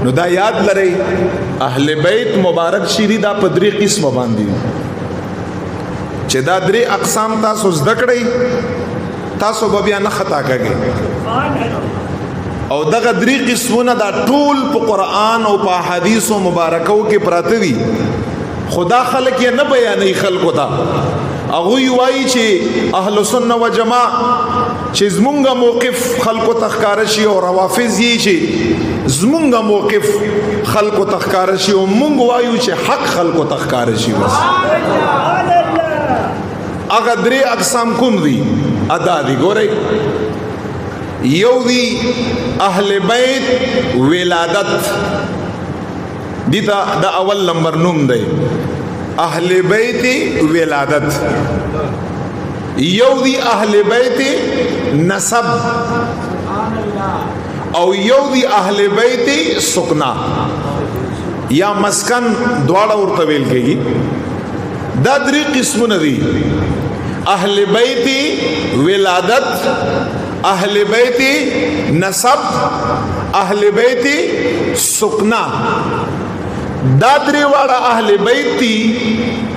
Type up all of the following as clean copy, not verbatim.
نو دا یاد لرئ اهل بیت مبارک شیری دا په درې قسمه باندې چې دا درې اقسام تاسو زده کړئ تاسو به بیا نه خطا کېږئ او دغه درې قسمونه دا ټول په قرآن او په احادیثو مبارکو کې پراته دي خدا خلق یې نه بیانوي خلقو ته هغوی وایي چې اهل سنت و جماع چې زمونږ موقف خلقو ته ښکاره شي او روافض یې چې زمونږ موقف خلقو ته ښکاره شي او مونږ وایو چې حق خلقو ته ښکاره شي بس هغه درې اقسام کوم دي ادا دي ګورئ یو دی اهل بیت ولادت دیتا دا اول نمبر نوم دی اهل بیت ولادت یو دی اهل بیت نسب او یو دی اهل بیت سکنا یا مسکن دواړه ورته ویل کېږي دا درې قسمونه دي اهل بیت ولادت اهل بیت نسب اهل بیت سکنا دا درې واړه اهل بیت دي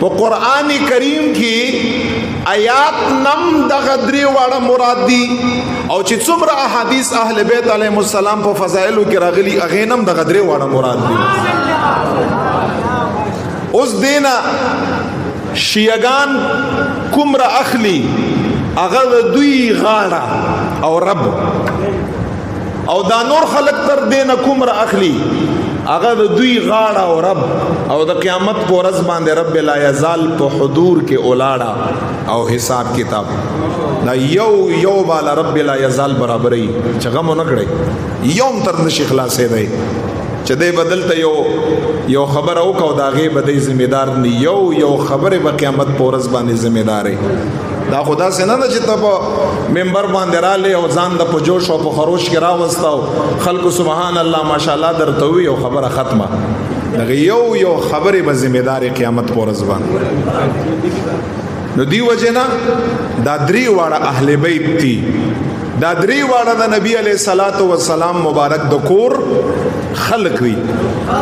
په قرآن کریم کې آیات نم دغه درې واړه مراد دي او چې څومره احادیث اهل بیت علیهم السلام په فضایلو کې راغلي هغه نم دغه درې واړه مراد دي اوس دینا شیعگان کومره اخلي هغه دوی غاړه او رب او دا نور خلق تر دینه کومره اخلي هغه دوی غاړه او رب او د قیامت په ورځ باندې رب لا یزال په حضور کې اولاړه او حساب کتاب دا یو بالا رب لا یزال برابرې چې غمو نه کړی یوم تر نشي خلاصې دی چې دی بدلته یو خبر او کو دا غي بدی ذمہ دار نه یو خبره په قیامت په ورځ باندې ذمہ دار دا خدا سے نه چې ته په منبر باندې را لې او ځان د په جوش او په خروش کې راوستاو خلکو سبحان الله ماشاءالله درته وي او خبره ختمه دغه یو خبره به ذمہ دار قیامت په ورځ باندې نو دی وجنا دا درې واړه اهل بیت دي دا درې واړه د نبی علیہ الصلوۃ والسلام مبارک د کور خلق وي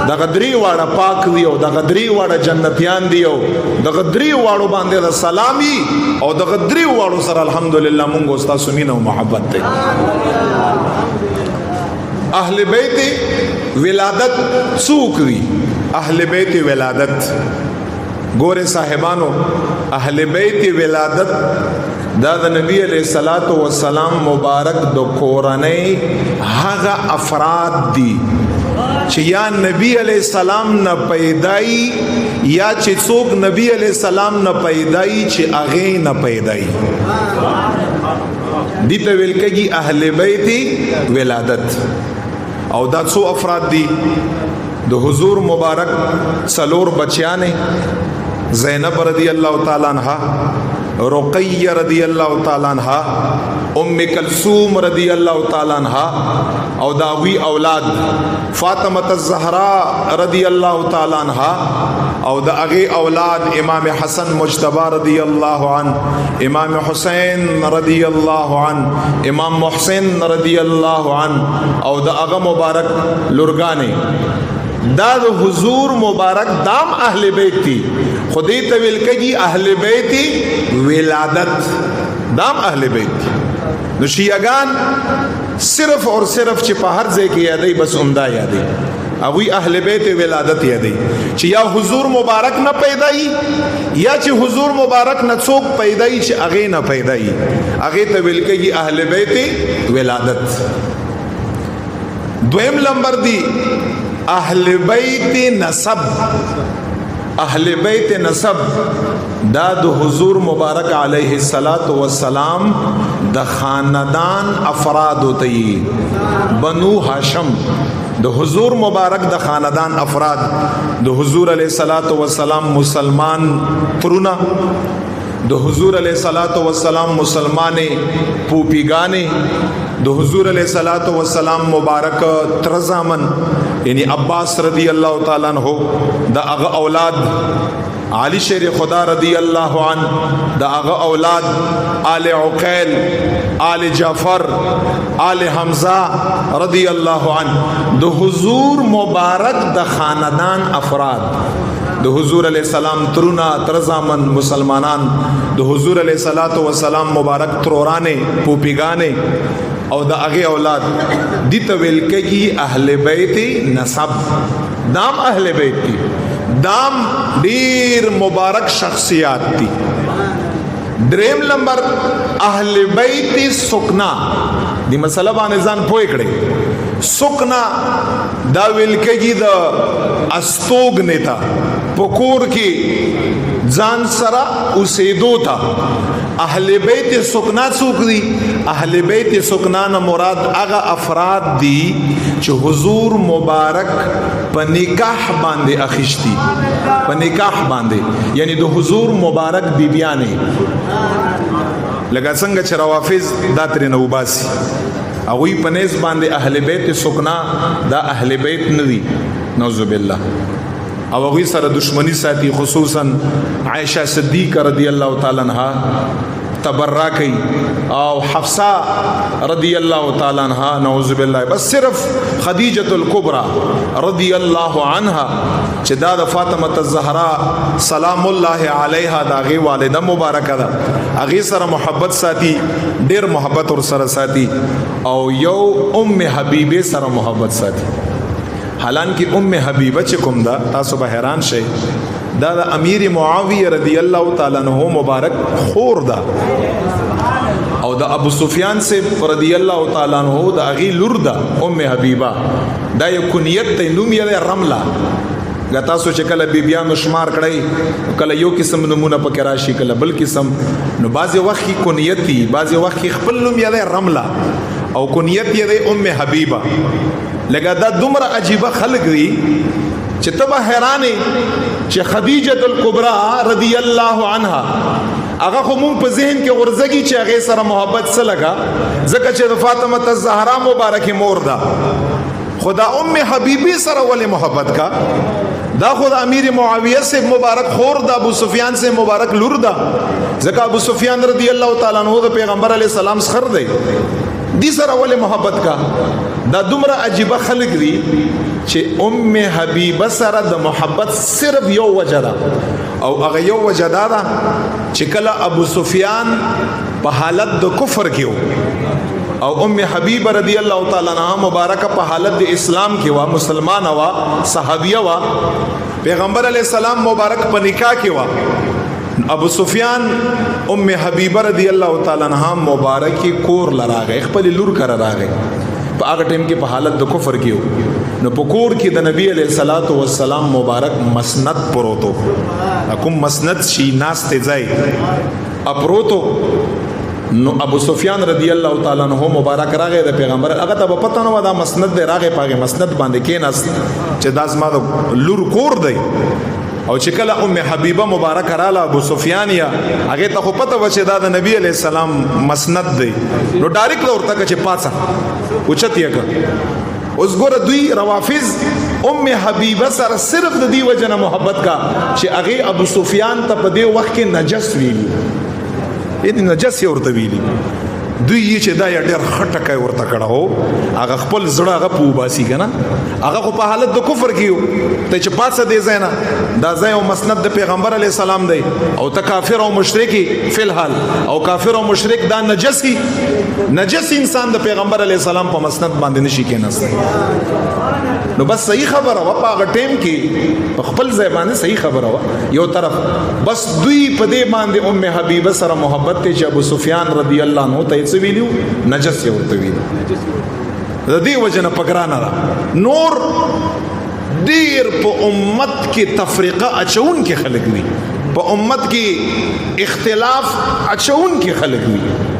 دغه درې واړه پاک وي او دغه درې واړه جنتیان دي او دغه درې واړو باندې د سلامي او دغه درې واړو سره الحمدلله مونږ استاد سمینه او محبت ده اهل بیت ولادت څوک وي اهل بیت ولادت ګوره صاحبانو اهل بیت ولادت دا د نبی علیہ الصلوۃ والسلام مبارک د کورنۍ هغه افراد دي چې یا نبی علیہ السلام نه پیدای یا چې څوک نبی علیہ السلام نه پیدای چې هغه نه پیدای دي ته ویل کېږي اهل بیت ولادت او دا څو افراد دي د حضور مبارک څلور بچیانې زینب رضی اللہ تعالی عنہا رقیہ رضی اللہ تعالی عنہا ام کلثوم رضی اللہ تعالی عنہا او داوی اولاد فاطمہ الزہرا رضی اللہ تعالی عنہا او دا اغی اولاد امام حسن مجتبی رضی اللہ عنہ امام حسین رضی اللہ عنہ امام محسن رضی اللہ عنہ او دا اغا مبارک لرگانے دا د حضور مبارک دام اهل بیت تھی خودی طویل کجی اهل بیت ولادت دام اهل بیت نو شیعگان صرف اور صرف چې په هر ځای کې یادی بس عمدہ یادی اوی اهل بیت ولادت یادی چې یا حضور مبارک نه پیدای یا چې حضور مبارک نه څوک پیدای چې هغه نه پیدای هغه طویل کجی اهل بیت ولادت دویم نمبر دی اهل بیت نسب اهل بیت نسب دا د حضور مبارک علیہ الصلوۃ والسلام د خاندان افراد ہوتی بنو ہاشم د حضور مبارک د خاندان افراد د حضور علیہ الصلوۃ والسلام مسلمان ترونا د حضور علیہ الصلوۃ والسلام مسلمانې پوپیګانې د حضور علیہ الصلوۃ والسلام مبارک ترزامن یعنی عباس رضی اللہ تعالی عنہ دا اغا اولاد علی شیر خدا رضی اللہ عنہ دا اغا اولاد آل عقیل آل جعفر آل حمزہ رضی اللہ عنہ دا حضور مبارک دا خاندان افراد د حضور علیہ السلام ترونا ترزامن مسلمانان د حضور علیہ الصلوۃ والسلام مبارک ترورانه پوپیګانه او د هغه اولاد دي تویل کېږي اهل بیت نسب دام اهل بیت دي دام ډیر مبارک شخصیات دي دریم نمبر اهل بیت سکنا دی مسله باندې ځان پوي کړي سکنا دا ویل کېږي د استوګ نیتا پکور کې ځان سره اوسېدو تا اهل بیت سکنا څوک دي اهل بیت سکنا نه مراد هغه افراد دي چې حضور مبارک په نکاح باندې اخیشتي په نکاح باندې یعنی د حضور مبارک بیبیانه لکه څنګه چې روافض دا ترې نه وباسي هغوی په نس باندې اهل بیت سکنا دا اهل بیت نه دي نعوذ بالله او هغوی سره دشمنی ساتي خصوصا عائشہ صدیقہ رضی الله تعالی عنها تبرع کوي او حفصه رضی الله تعالی عنها نعوذ بالله بس صرف خدیجه الکبرى رضی الله عنها چې دا د فاطمه الزهرا سلام الله علیها دا غي والده مبارکه ده هغه سره محبت ساتي ډیر محبت ور سره ساتي او یو ام حبیبه سره محبت ساتي حالانکه ام حبیبه چې کوم دا تاسو به حیران شئ دا د امیر معاویه رضی الله تعالی عنہ مبارک خور دا او د ابو سفیان سے رضی الله تعالی عنہ د اغي لور دا ام حبیبه دا یو کنیت ته نوم یې رمله غتا سو چې کله بیبیانو شمار کړی کله یو قسم نمونه پکې راشي کله بل قسم نو بعضی وخت کې کنیت دي بعضی وخت کې خپل نوم یې رمله او کنیت یې ام حبیبه لکه دا دومره عجیبه خلق دي چې تبه حیرانې چې خدیجه الکبرى رضی الله عنها هغه خو مونږ په ذهن کې ورزګي چې هغه سره محبت سره لگا ځکه چې د فاطمه الزهرا مبارک مور ده خدا ام حبیبی سره ولې محبت کا دا خود امیر معاویه سے مبارک خور دا ابو سفیان سے مبارک لور دا ځکه ابو سفیان رضی الله تعالی عنہ د پیغمبر علی السلام سره دی دي سره ولې محبت کا دا دومره عجیبه خلق دي چې ام حبیبه سره د محبت صرف یو وجه ده او هغه یو وجه ده چې کله ابو سفیان په حالت د کفر کې او ام حبیبه رضی الله تعالی عنها مبارکه په حالت د اسلام کې وا مسلمان وا صحابیه وا پیغمبر علی السلام مبارک په نکاح کې وا ابو سفیان ام حبیبه رضی الله تعالی عنها مبارکی کور لراغه خپل لور کرا راغه په هغه ټیم کې په حالت د کفر کې نو په کور کې د نبی علیہ الصلوۃ والسلام مبارک مسند پروتو کوم مسند شي ناس ته ځای اپروتو نو ابو سفیان رضی الله تعالی عنہ مبارک راغه د پیغمبر هغه ته پته نو دا مسند دی راغه پاګه مسند باندې کې ناس چې دا زما د لور کور دی او چې کله ام حبیبه مبارک رااله ابو سفیان یا هغه ته خو پته و چې دا د نبی علی السلام مسند دی نو ډایرکټ ورته چې پاتہ اوچت یې اوس ګوره دوی روافض ام حبیبه سره صرف د دې وجنه محبت کا چې هغه ابو سفیان ته په دې وخت کې نجس ویلی دې نجس یې ورته ویلی دوی چې دا ډېر خټکای ورته کړه هو هغه خپل زړه هغه پو باسي کنه هغه خو په حالت د کفر کې ته چې پاتې دی زینا دا ځای او مسند د پیغمبر علی السلام دی او ته کافر او مشرکی فی الحال او کافر او مشرک دا نجس انسان د پیغمبر علی السلام په مسند باندې نشي کېناست نو بس صحیح خبره وا په هغه ټیم کې په خپل ځای باندې صحیح خبره وا یو طرف بس دوی په دې باندې ام حبیبه سره محبت ته چې ابو سفیان رضی الله عنه ته څه ویلو نجس یې ورته ویل د دې وجنه پګرانه را نور ډیر په امت کې تفریقه اچون کې خلک وي په امت کې اختلاف اچون کې خلک وي